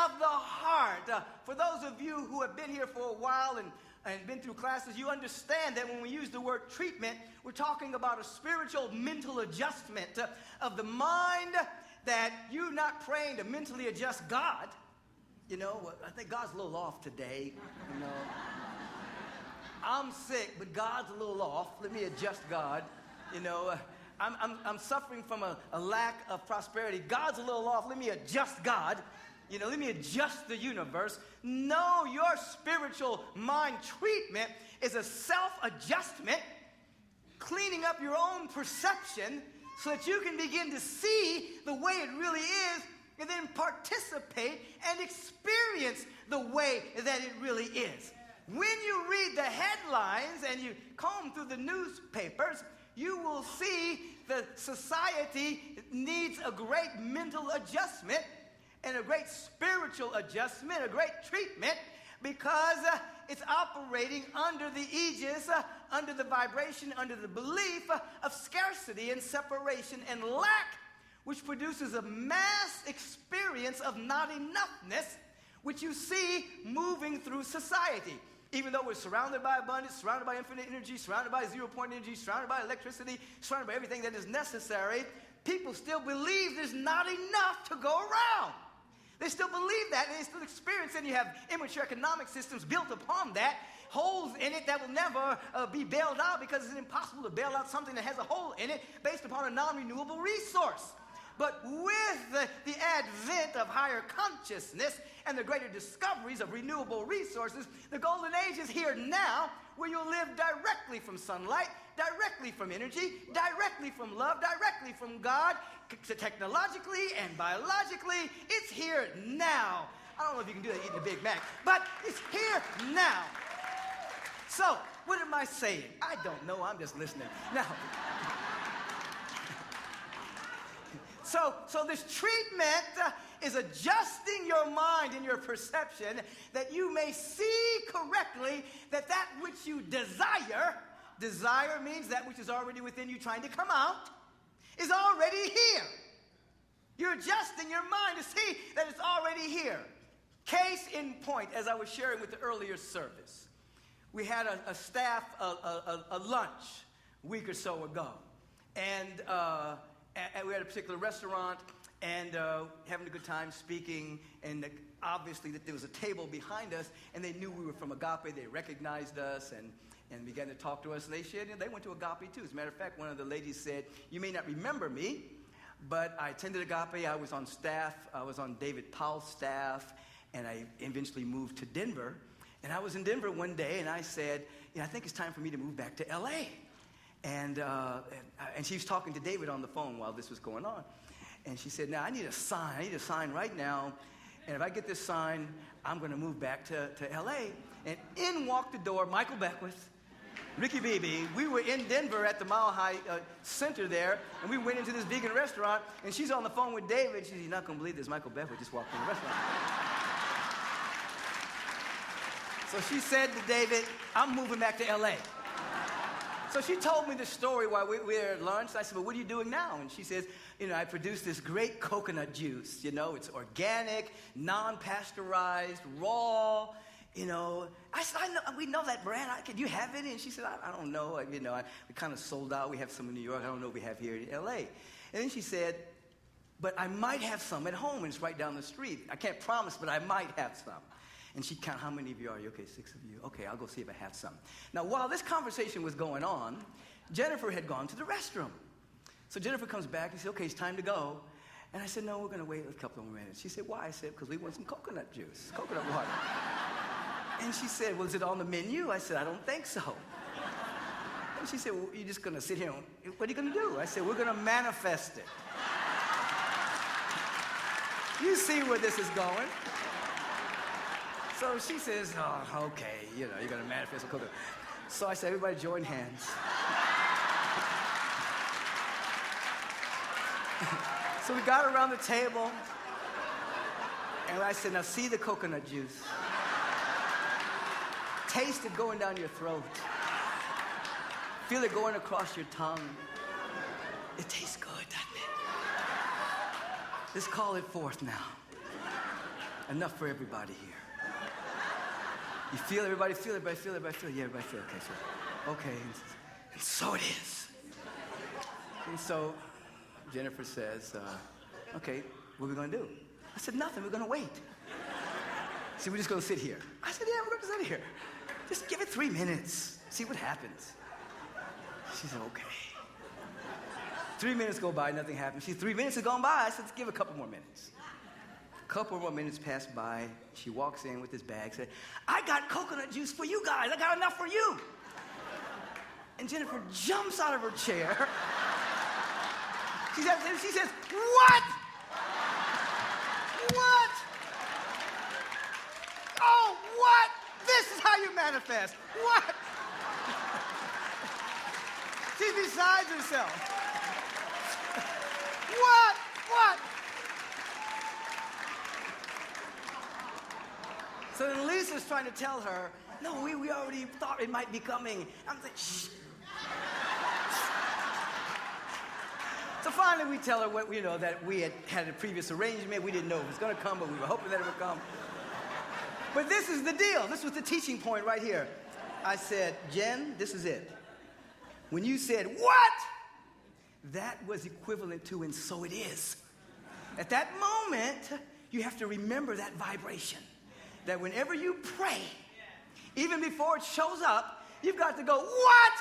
of the heart. For those of you who have been here for a while and been through classes, you understand that when we use the word treatment, we're talking about a spiritual mental adjustment of the mind, that you're not praying to mentally adjust God. You know, I think God's a little off today, you know. I'm sick, but God's a little off. Let me adjust God. You know, I'm suffering from a lack of prosperity. God's a little off. Let me adjust God. You know, let me adjust the universe. No, your spiritual mind treatment is a self-adjustment, cleaning up your own perception so that you can begin to see the way it really is, and then participate and experience the way that it really is. When you read the headlines and you comb through the newspapers, you will see that society needs a great mental adjustment and a great spiritual adjustment, a great treatment, because it's operating under the aegis, under the vibration, under the belief of scarcity and separation and lack, which produces a mass experience of not enoughness, which you see moving through society. Even though we're surrounded by abundance, surrounded by infinite energy, surrounded by zero-point energy, surrounded by electricity, surrounded by everything that is necessary, people still believe there's not enough to go around. They still believe that, and they still experience it. And you have immature economic systems built upon that, holes in it that will never be bailed out, because it's impossible to bail out something that has a hole in it based upon a non-renewable resource. But with the advent of higher consciousness and the greater discoveries of renewable resources, the golden age is here now, where you'll live directly from sunlight, directly from energy, directly from love, directly from God, technologically and biologically. It's here now. I don't know if you can do that eating a Big Mac, but it's here now. So, what am I saying? I don't know. I'm just listening. Now, So this treatment is adjusting your mind and your perception that you may see correctly that which you desire means that which is already within you trying to come out, is already here. You're adjusting your mind to see that it's already here. Case in point, as I was sharing with the earlier service, we had a staff a lunch a week or so ago, and we had a particular restaurant, and having a good time speaking, and obviously that there was a table behind us, and they knew we were from Agape. They recognized us and began to talk to us, and they shared, they went to Agape too. As a matter of fact, one of the ladies said, "You may not remember me, but I attended Agape. I was on staff. I was on David Powell's staff, and I eventually moved to Denver. And I was in Denver one day, and I said, I think it's time for me to move back to L.A., And she was talking to David on the phone while this was going on. And she said, "Now, I need a sign. I need a sign right now. And if I get this sign, I'm going to move back to L.A. And in walked the door Michael Beckwith, Ricky Beebe. We were in Denver at the Mile High Center there, and we went into this vegan restaurant, and she's on the phone with David. She said, "You're not going to believe this. Michael Beckwith just walked in the restaurant." So she said to David, "I'm moving back to L.A." So she told me the story while we were at lunch. I said, "Well, what are you doing now?" And she says, "I produced this great coconut juice. It's organic, non-pasteurized, raw. I said, we know that brand. Can you have it?" And she said, I don't know. We kind of sold out. We have some in New York. I don't know if we have here in L.A. And then she said, "But I might have some at home, and it's right down the street. I can't promise, but I might have some." And she counted, "How many of you are you?" "Okay, 6 of you." "Okay, I'll go see if I have some." Now, while this conversation was going on, Jennifer had gone to the restroom. So Jennifer comes back and says, "Okay, it's time to go." And I said, "No, we're going to wait a couple of minutes." She said, "Why?" I said, "Because we want some coconut juice, coconut water." And she said, "Well, is it on the menu?" I said, "I don't think so." And she said, "Well, you're just going to sit here and what are you going to do?" I said, "We're going to manifest it." You see where this is going. So she says, "Oh, okay, you're going to manifest a coconut." So I said, "Everybody join hands." So we got around the table, and I said, "Now see the coconut juice. Taste it going down your throat. Feel it going across your tongue. It tastes good, doesn't it? Let's call it forth now." Enough for everybody here. You feel everybody feel, everybody feel, everybody feel. Yeah, everybody feel. Okay, so, okay. And so it is. And so Jennifer says, okay, what are we going to do? I said, nothing. We're going to wait. She said, we're just going to sit here. I said, yeah, we're going to sit here. Just give it 3 minutes. See what happens. She said, okay. 3 minutes go by, nothing happens. She said, 3 minutes have gone by. I said, let's give it a couple more minutes. A couple more minutes passed by. She walks in with this bag, said, I got coconut juice for you guys. I got enough for you. And Jennifer jumps out of her chair. She says, what? What? Oh, what? This is how you manifest. What? She's beside herself. What? What? So then Lisa's trying to tell her, no, we already thought it might be coming. I'm like, shh. So finally we tell her what, that we had a previous arrangement. We didn't know it was going to come, but we were hoping that it would come. But this is the deal. This was the teaching point right here. I said, Jen, this is it. When you said, what? That was equivalent to, and so it is. At that moment, you have to remember that vibration. That whenever you pray, even before it shows up, you've got to go, what?